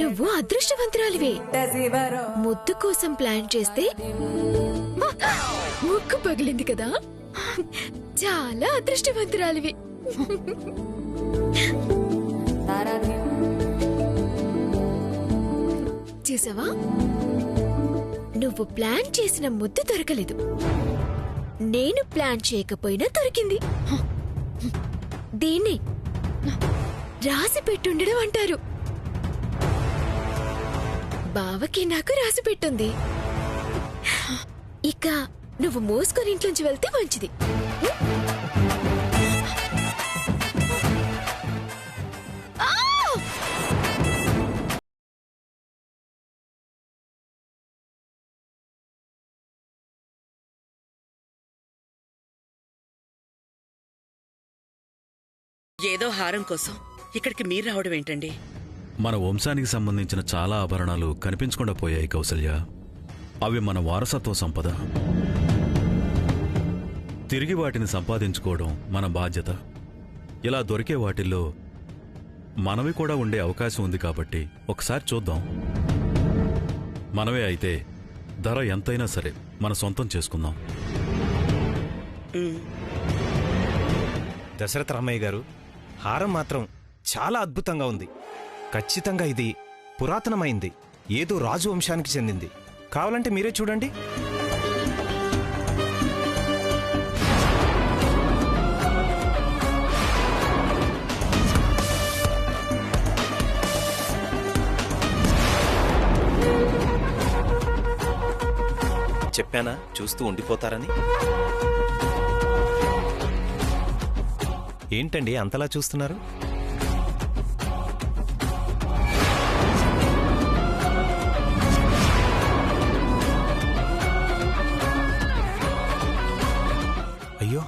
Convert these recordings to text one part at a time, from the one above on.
నువ్వు అదృష్టవంతురాలివే. ముద్దు కోసం ప్లాన్ చేస్తే ముక్కు పగిలింది కదా, చాలా అదృష్టవంతురాలివి. చూసావా, నువ్వు ప్లాన్ చేసిన ముద్దు దొరకలేదు, నేను ప్లాన్ చేయకపోయినా దొరికింది. దీన్ని రాసి పెట్టుండడం అంటారు. బావకి నాకు రాసి పెట్టుంది. ఇక నువ్వు మోసుకొని ఇంట్లోంచి వెళ్తే మంచిది. ఏదో హారం కోసం ఇక్కడికి మీరు రావడం ఏంటండి? మన వంశానికి సంబంధించిన చాలా ఆభరణాలు కనిపించకుండా పోయాయి కౌసల్య. అవి మన వారసత్వ సంపద. తిరిగి వాటిని సంపాదించుకోవడం మన బాధ్యత. ఇలా దొరికే వాటిల్లో మనవి కూడా ఉండే అవకాశం ఉంది కాబట్టి ఒకసారి చూద్దాం. మనవే అయితే ధర ఎంతైనా సరే మన సొంతం చేసుకుందాం. దశరథ రామయ్య గారు, హారం మాత్రం చాలా అద్భుతంగా ఉంది. ఖచ్చితంగా ఇది పురాతనమైంది, ఏదో రాజు వంశానికి చెందింది. కావాలంటే మీరే చూడండి. చెప్పానా చూస్తూ ఉండిపోతారని? ఏంటండి అంతలా చూస్తున్నారు? అయ్యో,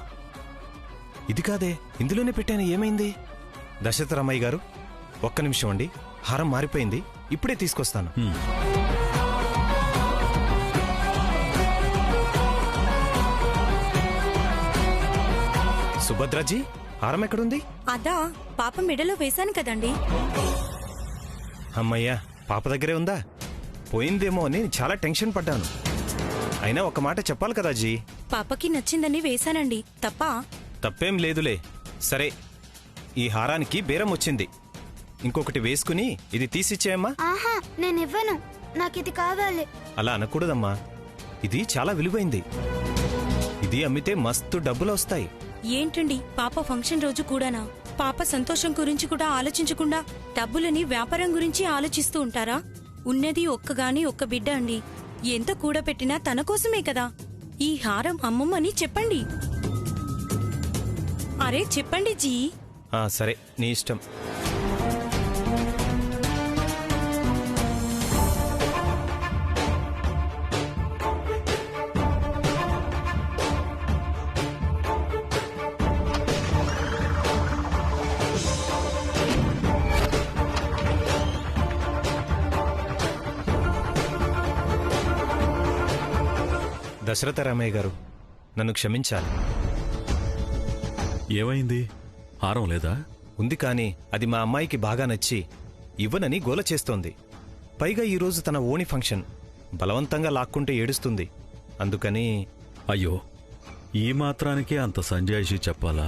ఇది కాదే, ఇందులోనే పెట్టాను. ఏమైంది? దశరథ రామయ్య గారు, ఒక్క నిమిషం అండి. హారం మారిపోయింది, ఇప్పుడే తీసుకొస్తాను. సుభద్రాజీ, హారం ఎక్కడుంది? అదా పాప మెడలో వేశాను కదండి. అమ్మయ్యా, పాప దగ్గరే ఉందా? పోయిందేమో అని చాలా టెన్షన్ పడ్డాను. అయినా ఒక మాట చెప్పాలి కదా జీ. పాపకి నచ్చిందని వేశానండి, తప్ప? తప్పేం లేదులే. సరే, ఈ హారానికి బేరం వచ్చింది. ఇంకొకటి వేసుకుని ఇది తీసిచ్చేయమ్మా. ఆహా, నేనివ్వను, నాకిది కావాలి. అలా అనకూడదమ్మా, ఇది చాలా విలువైంది. ఇది అమ్మితే మస్తు డబ్బులు వస్తాయి. ఏంటండి, పాప ఫంక్షన్ రోజు కూడానా? పాప సంతోషం గురించి కూడా ఆలోచించకుండా డబ్బులని వ్యాపారం గురించి ఆలోచిస్తూ ఉంటారా? ఉన్నది ఒక్క బిడ్డ అండి. ఎంత కూడబెట్టినా తన కోసమే కదా. ఈ హారం అమ్మమ్మని చెప్పండి. అరే చెప్పండి జీ. సరే, నీ ఇష్టం. దశరథ రామయ్య గారు, నన్ను క్షమించాలి. ఏమైంది? హారం లేదా? ఉంది, కానీ అది మా అమ్మాయికి బాగా నచ్చి ఇవ్వనని గోల చేస్తోంది. పైగా ఈరోజు తన ఓణి ఫంక్షన్. బలవంతంగా లాక్కుంటే ఏడుస్తుంది. అందుకని. అయ్యో, ఈ మాత్రానికే అంత సంజాయిషి చెప్పాలా?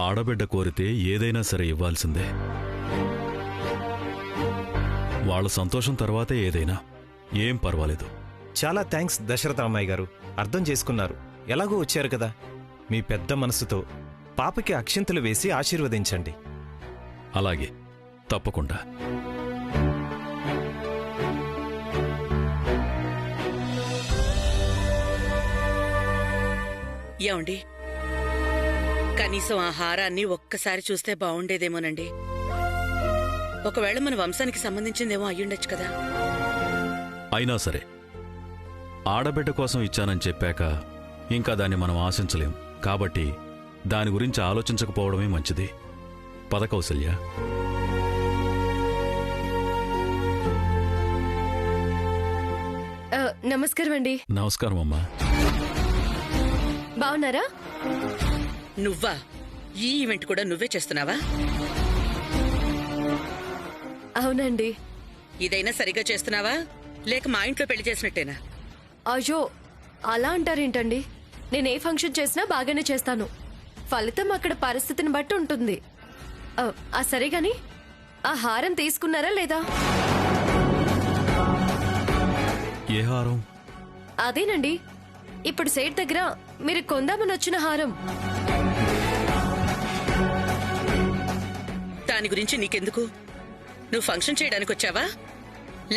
ఆడబిడ్డ కోరితే ఏదైనా సరే ఇవ్వాల్సిందే. వాళ్ళ సంతోషం తర్వాతే ఏదైనా. ఏం పర్వాలేదు. చాలా థ్యాంక్స్ దశరథ రామయ్య గారు, అర్థం చేసుకున్నారు. ఎలాగో వచ్చారు కదా, మీ పెద్ద మనసుతో పాపకి అక్షింతలు వేసి ఆశీర్వదించండి. అలాగే, తప్పకుండా. ఏమండి, కనీసం ఆ హారాన్ని ఒక్కసారి చూస్తే బావుండేదేమోనండి. ఒకవేళ మన వంశానికి సంబంధించిందేమో అయ్యుండొచ్చు కదా. అయినా సరే, ఆడబిడ్డ కోసం ఇచ్చానని చెప్పాక ఇంకా దాన్ని మనం ఆశించలేం. కాబట్టి దాని గురించి ఆలోచించకపోవడమే మంచిది. పద కౌసల్య. నమస్కారం అండి. నమస్కారం అమ్మా. బాగున్నారా? నువ్వా? ఈ ఈవెంట్ కూడా నువ్వే చేస్తున్నావా? అవునండి. ఇదైనా సరిగా చేస్తున్నావా లేక మా ఇంట్లో పెళ్లి చేసినట్టేనా? అయ్యో, అలా అంటారేంటండి? నేను ఏ ఫంక్షన్ చేసినా బాగానే చేస్తాను. ఫలితం అక్కడ పరిస్థితిని బట్టి ఉంటుంది. సరే గాని ఆ హారం తీసుకున్నారా లేదా? ఏ హారం? అదేనండి, ఇప్పుడు సేట్ దగ్గర మీరు కొందామని వచ్చిన హారం. దాని గురించి నీకెందుకు? నువ్వు ఫంక్షన్ చేయడానికి వచ్చావా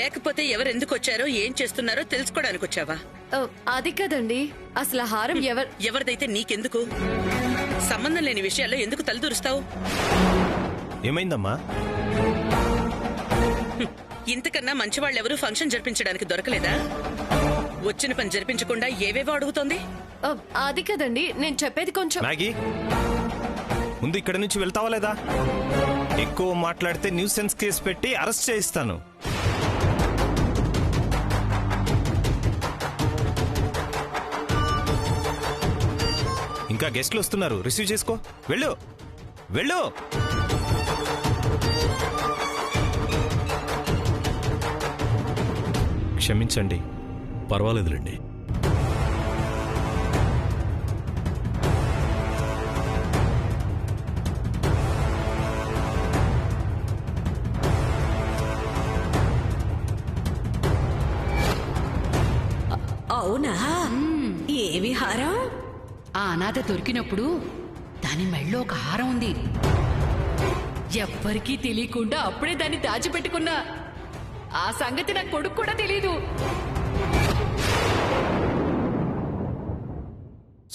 లేకపోతే ఎవరెందుకు వచ్చారో ఏం చేస్తున్నారో తెలుసుకోవడానికి వచ్చావా? అది కదండి, అసలు ఆ హారం ఎవరిదైతే నీకెందుకు? సంబంధం లేని విషయాల్లో ఎందుకు తలదూరుస్తావు? ఏమైందమ్మా? ఇంతకన్నా మంచివాళ్ళెవరూ ఫంక్షన్ జరిపించడానికి దొరకలేదా? వచ్చిన పని జరిపించకుండా ఏవేవో అడుగుతోంది. అది కదండి, నేను చెప్పేది కొంచెం. మ్యాగీ, ముందు ఇక్కడి నుంచి వెళ్తావా లేదా? ఎక్కువ మాట్లాడితే న్యూసెన్స్ కేసు పెట్టి అరెస్ట్ చేయిస్తాను. ఇంకా గెస్ట్లు వస్తున్నారు, రిసీవ్ చేసుకో. వెళ్ళు వెళ్ళు. క్షమించండి. పర్వాలేదులేండి. అవునా? ఏ విహారం? ఆ అనాథ దొరికినప్పుడు దాని మెళ్ళో ఒక హారం ఉంది. ఎవ్వరికీ తెలియకుండా అప్పుడే దాన్ని దాచిపెట్టుకున్నా. ఆ సంగతి నా కొడుకు కూడా తెలీదు.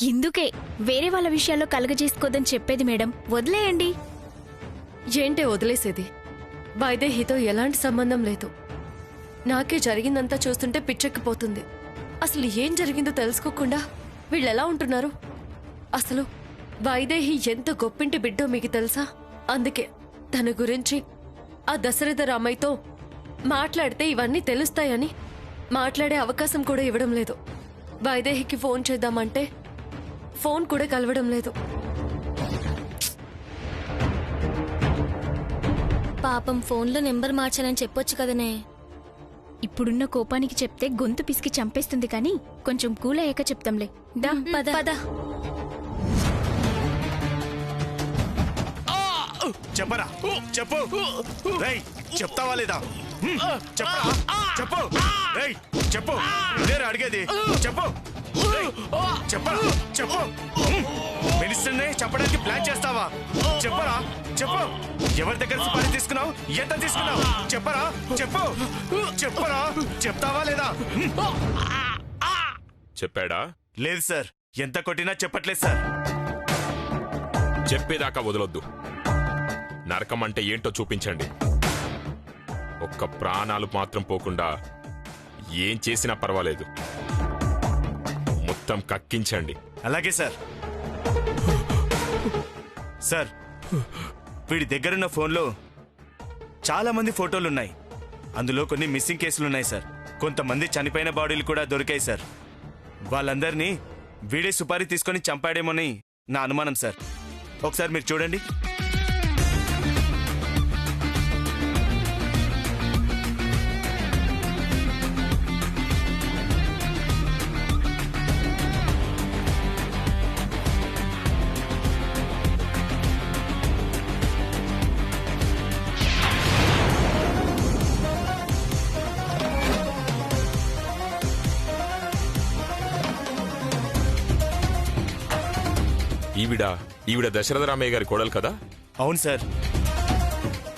ఇందుకే వేరే వాళ్ళ విషయాల్లో కలగజేసుకోదని చెప్పేది మేడం. వదిలేయండి. ఏంటే వదిలేసేది? వైదేహితో ఎలాంటి సంబంధం లేదు. నాకే జరిగిందంతా చూస్తుంటే పిచ్చెక్కిపోతుంది. అసలు ఏం జరిగిందో తెలుసుకోకుండా వీళ్ళెలా ఉంటున్నారు? అసలు వైదేహి ఎంత గొప్పింటి బిడ్డో మీకు తెలుసా? అందుకే తన గురించి ఆ దశరథ రామయ్యతో మాట్లాడితే ఇవన్నీ తెలుస్తాయని మాట్లాడే అవకాశం కూడా ఇవ్వడం లేదు. వైదేహికి ఫోన్ చేద్దామంటే ఫోన్ కూడా కలవడం లేదు. పాపం ఫోన్లో నెంబర్ మార్చానని చెప్పొచ్చు కదనే. ఇప్పుడున్న కోపానికి చెప్తే గొంతు పిసికి చంపేస్తుంది కానీ కొంచెం కూల్ అయ్యాక చెప్తాంలే. దా పద పద. చెప్పరా? చెప్పు. రేయ్, చెప్తావా లేదా? చెప్పరా? చెప్పు. రేయ్, చెప్పు. లేరా అడిగేది? చెప్పు. రేయ్, చెప్పరా? చెప్పు. మినిస్టర్ని చెప్పడానికి ప్లాన్ చేస్తావా? చెప్పరా? చెప్పు. ఎవరి దగ్గర సుపారీ తీసుకున్నావు? ఎంత తీసుకున్నావు? చెప్పరా? చెప్పు. చెప్పరా? చెప్తావా లేదా? చెప్పాడా? లేదు సార్. ఎంత కొట్టినా చెప్పట్లేదు సార్. చెప్పేదాకా వదలొద్దు. నరకం అంటే ఏంటో చూపించండి. ఒక్క ప్రాణాలు మాత్రం పోకుండా ఏం చేసినా పర్వాలేదు. మొత్తం కక్కించండి. అలాగే సార్. సార్, వీడి దగ్గరున్న ఫోన్లో చాలా మంది ఫోటోలున్నాయి. అందులో కొన్ని మిస్సింగ్ కేసులున్నాయి సార్. కొంతమంది చనిపోయిన బాడీలు కూడా దొరికాయి సార్. వాళ్ళందరినీ వీడే సుపారీ తీసుకొని చంపాడేమోని నా అనుమానం సార్. ఒకసారి మీరు చూడండి. ఈవిడ దశరథ రామయ్య గారి కోడలు కదా? అవును సార్.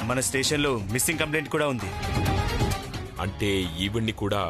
మన స్టేషన్లో మిస్సింగ్ కంప్లైంట్ కూడా ఉంది. అంటే ఈవిడ్ని కూడా